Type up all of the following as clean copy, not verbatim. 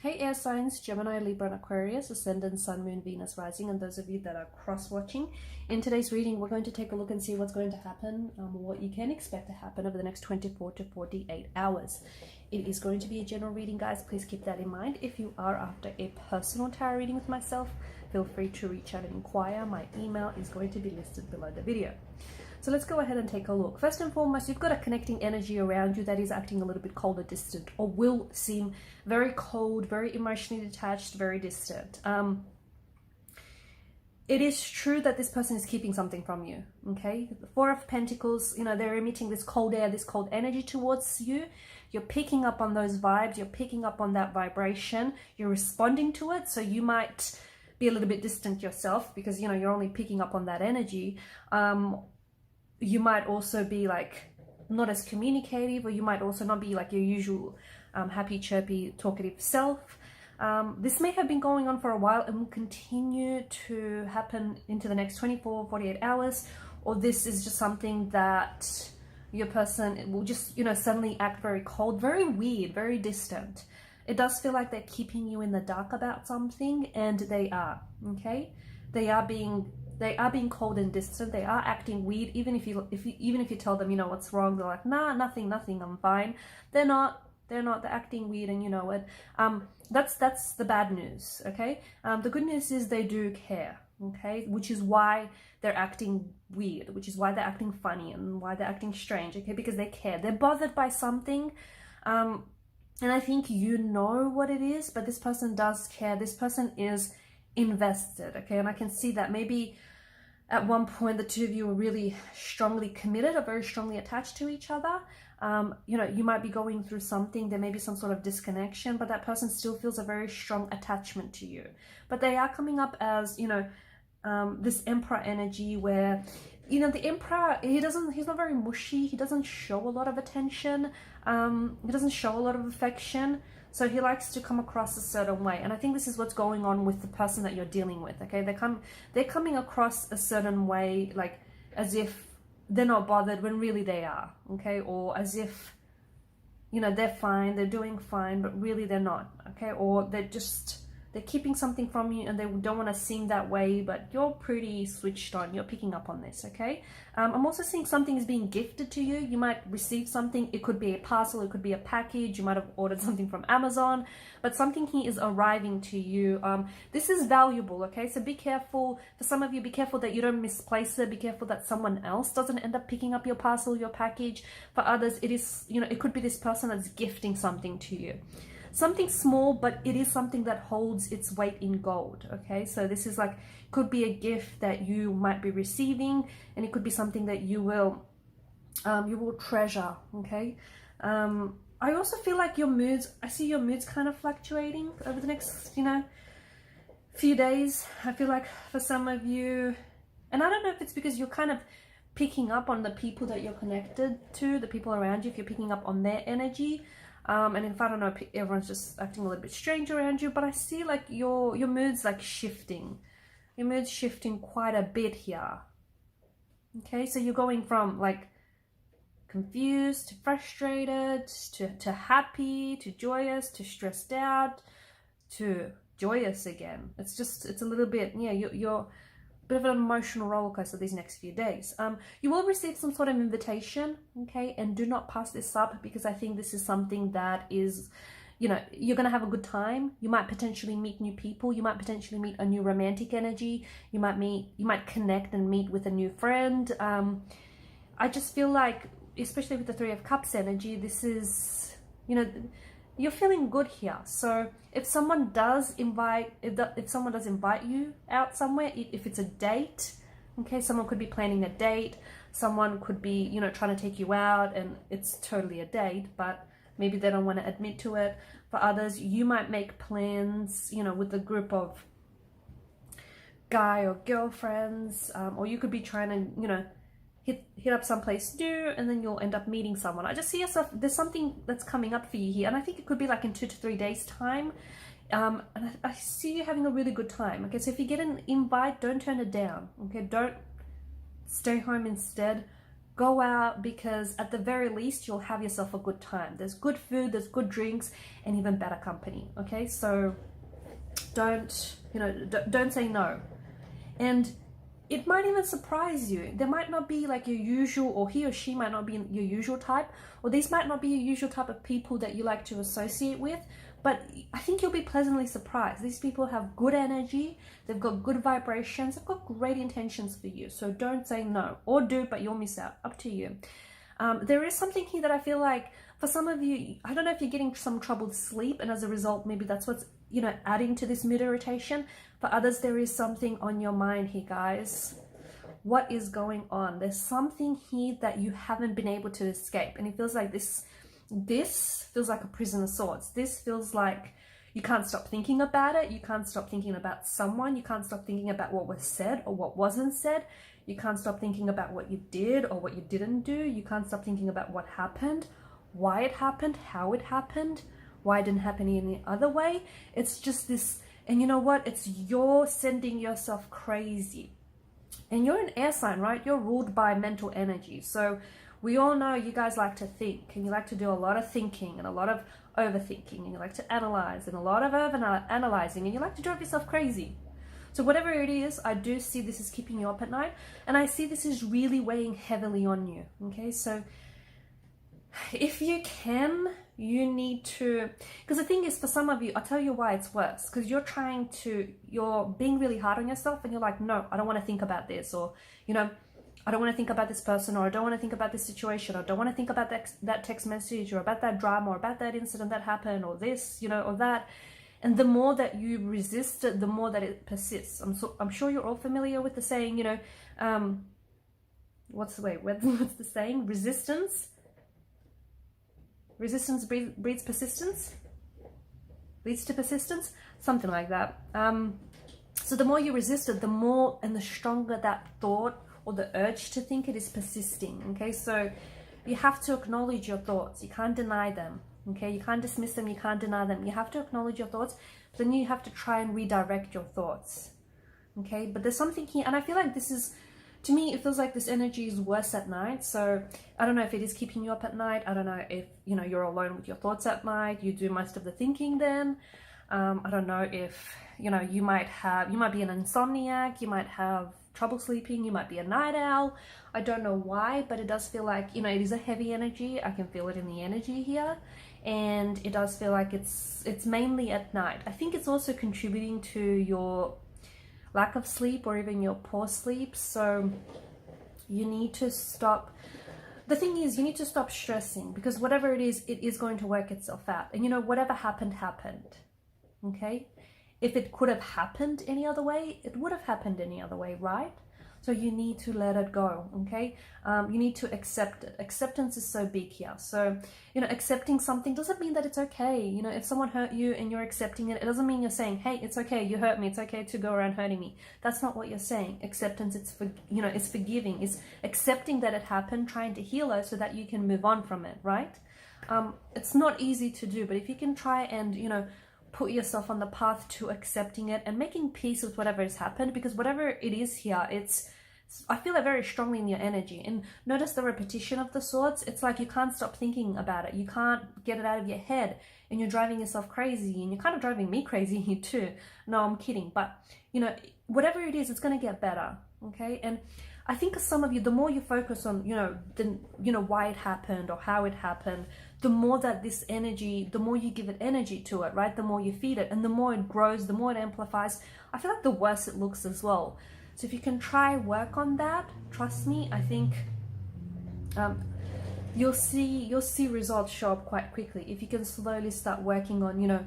Hey air signs, Gemini, Libra and Aquarius, Ascendant, Sun, Moon, Venus, Rising, and those of you that are cross-watching. In today's reading, we're going to take a look and see what's going to happen, what you can expect to happen over the next 24 to 48 hours. It is going to be a general reading, guys. Please keep that in mind. If you are after a personal tarot reading with myself, feel free to reach out and inquire. My email is going to be listed below the video. So let's go ahead and take a look. First and foremost, you've got a connecting energy around you that is acting a little bit cold or distant, or will seem very cold, very emotionally detached, very distant. It is true that this person is keeping something from you, okay? The Four of Pentacles, you know, they're emitting this cold air, this cold energy towards you. You're picking up on those vibes. You're picking up on that vibration. You're responding to it. So you might be a little bit distant yourself because, you know, you're only picking up on that energy. You might also be like not as communicative, or you might also not be like your usual happy, chirpy, talkative self. This may have been going on for a while and will continue to happen into the next 24, 48 hours, or this is just something that your person will just, you know, suddenly act very cold, very weird, very distant. It does feel like they're keeping you in the dark about something, and they are, okay? They are being cold and distant. They are acting weird. Even if you tell them, you know, what's wrong, they're like, nah, nothing, I'm fine. They're not. They're acting weird, and you know it. That's the bad news, okay? The good news is they do care, okay? Which is why they're acting weird, which is why they're acting funny and why they're acting strange, okay? Because they care. They're bothered by something, and I think you know what it is, but this person does care. This person is invested, okay? And I can see that maybe at one point the two of you were really strongly committed or very strongly attached to each other. You know, you might be going through something, there may be some sort of disconnection, but that person still feels a very strong attachment to you. But they are coming up as, you know, this Emperor energy where, you know, the Emperor, he's not very mushy, he doesn't show a lot of attention, he doesn't show a lot of affection. So he likes to come across a certain way. And I think this is what's going on with the person that you're dealing with, okay? They're coming across a certain way, like as if they're not bothered when really they are, okay? Or as if, you know, they're fine, they're doing fine, but really they're not, okay? Or they're keeping something from you and they don't want to seem that way, but you're pretty switched on. You're picking up on this, okay? I'm also seeing something is being gifted to you. You might receive something. It could be a parcel. It could be a package. You might have ordered something from Amazon, but something here is arriving to you. This is valuable, okay? So be careful. For some of you, be careful that you don't misplace it. Be careful that someone else doesn't end up picking up your parcel, your package. For others, it is, you know, it could be this person that's gifting something to you. Something small, but it is something that holds its weight in gold, okay? So this is like, could be a gift that you might be receiving, and it could be something that you will treasure, okay? I also feel like your moods, I see your moods kind of fluctuating over the next, you know, few days. I feel like for some of you, and I don't know if it's because you're kind of picking up on the people that you're connected to, the people around you, if you're picking up on their energy. And if I don't know, everyone's just acting a little bit strange around you, but I see like your mood's like shifting. Your mood's shifting quite a bit here. Okay, so you're going from like confused to frustrated to happy to joyous to stressed out to joyous again. It's a little bit, yeah, you're bit of an emotional roller coaster these next few days. You will receive some sort of invitation, okay? And do not pass this up, because I think this is something that is, you know, you're gonna have a good time. You might potentially meet new people. You might potentially meet a new romantic energy. You might connect and meet with a new friend. I just feel like, especially with the Three of Cups energy, this is, you know, you're feeling good here. So if someone does invite you out somewhere, if it's a date, okay, someone could be planning a date, someone could be, you know, trying to take you out, and it's totally a date, but maybe they don't want to admit to it. For others, you might make plans, you know, with a group of guy or girlfriends, or you could be trying to, you know, hit up someplace new, and then you'll end up meeting someone. I just see yourself, there's something that's coming up for you here, and I think it could be like in 2 to 3 days time. And I see you having a really good time, okay? So if you get an invite, don't turn it down, okay? Don't stay home instead. Go out, because at the very least you'll have yourself a good time. There's good food, there's good drinks, and even better company. Okay, so don't, you know, don't say no. And it might even surprise you. There might not be like your usual, or he or she might not be your usual type, or these might not be your usual type of people that you like to associate with, but I think you'll be pleasantly surprised. These people have good energy, they've got good vibrations, they've got great intentions for you. So don't say no, or do, but you'll miss out. Up to you. There is something here that I feel like for some of you, I don't know if you're getting some troubled sleep, and as a result, maybe that's what's, you know, adding to this mood irritation. For others, there is something on your mind here, guys. What is going on? There's something here that you haven't been able to escape, and it feels like this feels like a prison of sorts. This feels like you can't stop thinking about it. You can't stop thinking about someone. You can't stop thinking about what was said or what wasn't said. You can't stop thinking about what you did or what you didn't do. You can't stop thinking about what happened, why it happened, how it happened, why it didn't happen any other way. It's just this, and you know what? It's you're sending yourself crazy. And you're an air sign, right? You're ruled by mental energy. So we all know you guys like to think, and you like to do a lot of thinking and a lot of overthinking, and you like to analyze and a lot of analyzing, and you like to drive yourself crazy. So whatever it is, I do see this is keeping you up at night, and I see this is really weighing heavily on you. Okay, so if you can, you need to, because the thing is, for some of you, I'll tell you why it's worse, because you're being really hard on yourself, and you're like, no, I don't want to think about this, or, you know, I don't want to think about this person, or I don't want to think about this situation, or I don't want to think about that text message, or about that drama, or about that incident that happened, or this, you know, or that. And the more that you resist it, the more that it persists. I'm sure you're all familiar with the saying, you know, what's the saying? Resistance breeds persistence, leads to persistence, something like that. So the more you resist it, the more and the stronger that thought or the urge to think it is persisting. Okay, so you have to acknowledge your thoughts. You can't deny them. Okay, you can't dismiss them, you can't deny them. You have to acknowledge your thoughts, but then you have to try and redirect your thoughts. Okay, but there's something here, and I feel like this is, to me, it feels like this energy is worse at night. So I don't know if it is keeping you up at night. I don't know if, you know, you're alone with your thoughts at night. You do most of the thinking then. I don't know if, you know, you might be an insomniac. You might have trouble sleeping. You might be a night owl. I don't know why, but it does feel like, you know, it is a heavy energy. I can feel it in the energy here. And it does feel like it's mainly at night. I think it's also contributing to your lack of sleep or even your poor sleep. So you need to stop. The thing is, you need to stop stressing, because whatever it is going to work itself out. And you know, whatever happened. Okay, if it could have happened any other way, it would have happened any other way, right? So you need to let it go. Okay, you need to accept it. Acceptance is so big here. So, you know, accepting something doesn't mean that it's okay. You know, if someone hurt you and you're accepting it, it doesn't mean you're saying, hey, it's okay, you hurt me, it's okay to go around hurting me. That's not what you're saying. Acceptance, it's forgiving, it's accepting that it happened, trying to heal it so that you can move on from it, right? It's not easy to do, but if you can try and, you know, put yourself on the path to accepting it and making peace with whatever has happened, because whatever it is here, I feel it very strongly in your energy. And notice the repetition of the swords. It's like you can't stop thinking about it. You can't get it out of your head, and you're driving yourself crazy, and you're kind of driving me crazy here too. No, I'm kidding. But, you know, whatever it is, it's going to get better. Okay. And I think some of you, the more you focus on, why it happened or how it happened, the more that this energy, the more you give it energy to it, right? The more you feed it, and the more it grows, the more it amplifies. I feel like the worse it looks as well. So if you can try work on that, trust me, I think you'll see results show up quite quickly. If you can slowly start working on, you know,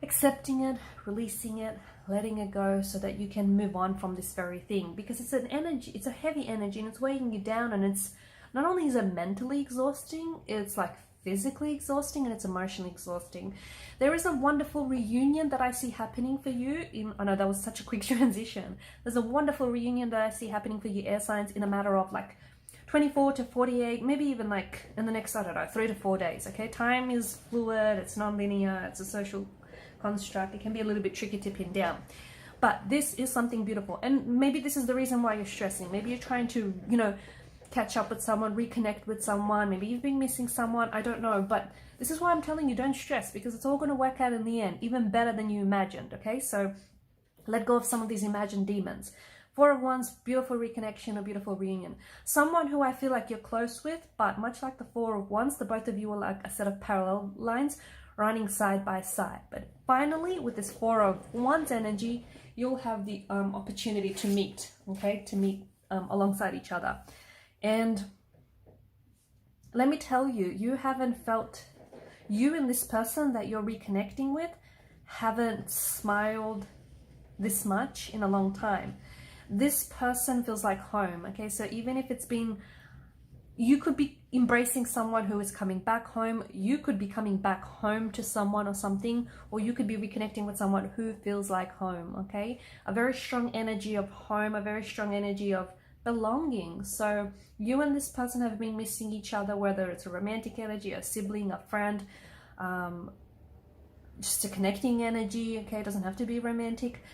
accepting it, releasing it, letting it go, so that you can move on from this very thing, because it's an energy, it's a heavy energy, and it's weighing you down, and it's not only is it mentally exhausting, it's like physically exhausting, and it's emotionally exhausting. There is a wonderful reunion that I see happening for you I know that was such a quick transition. There's a wonderful reunion that I see happening for you air signs in a matter of like 24 to 48, maybe even like in the next, I don't know, 3 to 4 days. Okay, time is fluid, it's non-linear, it's a social construct. It can be a little bit tricky to pin down, but this is something beautiful. And maybe this is the reason why you're stressing. Maybe you're trying to, you know, catch up with someone, reconnect with someone. Maybe you've been missing someone, I don't know. But this is why I'm telling you, don't stress, because it's all going to work out in the end, even better than you imagined, okay? So let go of some of these imagined demons. Four of Wands, beautiful reconnection, a beautiful reunion. Someone who I feel like you're close with, but much like the Four of Wands, the both of you are like a set of parallel lines running side by side. But finally, with this Four of Wands energy, you'll have the opportunity to meet, okay? To meet alongside each other. And let me tell you, you haven't felt, you and this person that you're reconnecting with haven't smiled this much in a long time. This person feels like home, okay? So even if it's been, you could be embracing someone who is coming back home, you could be coming back home to someone or something, or you could be reconnecting with someone who feels like home, okay? A very strong energy of home, a very strong energy of belonging. So you and this person have been missing each other, whether it's a romantic energy, a sibling, a friend, just a connecting energy, okay? It doesn't have to be romantic.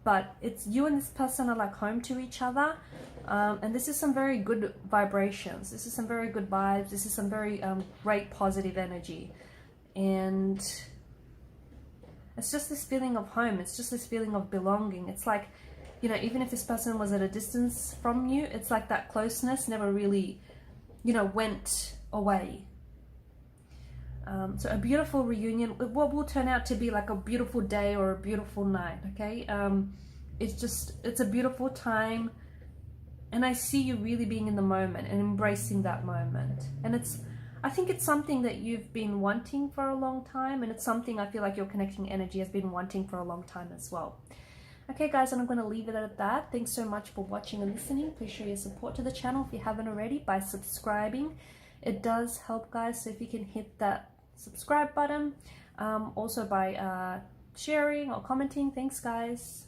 But it's you and this person are like home to each other, and this is some very good vibrations, this is some very good vibes, this is some very great positive energy, and it's just this feeling of home, it's just this feeling of belonging. It's like, you know, even if this person was at a distance from you, it's like that closeness never really, you know, went away. So a beautiful reunion, what will turn out to be like a beautiful day or a beautiful night, okay? It's a beautiful time, and I see you really being in the moment and embracing that moment. And I think it's something that you've been wanting for a long time, and it's something I feel like your connecting energy has been wanting for a long time as well. Okay guys, and I'm going to leave it at that. Thanks so much for watching and listening. Please show your support to the channel if you haven't already by subscribing. It does help, guys, so if you can hit that subscribe button, also by sharing or commenting. Thanks guys.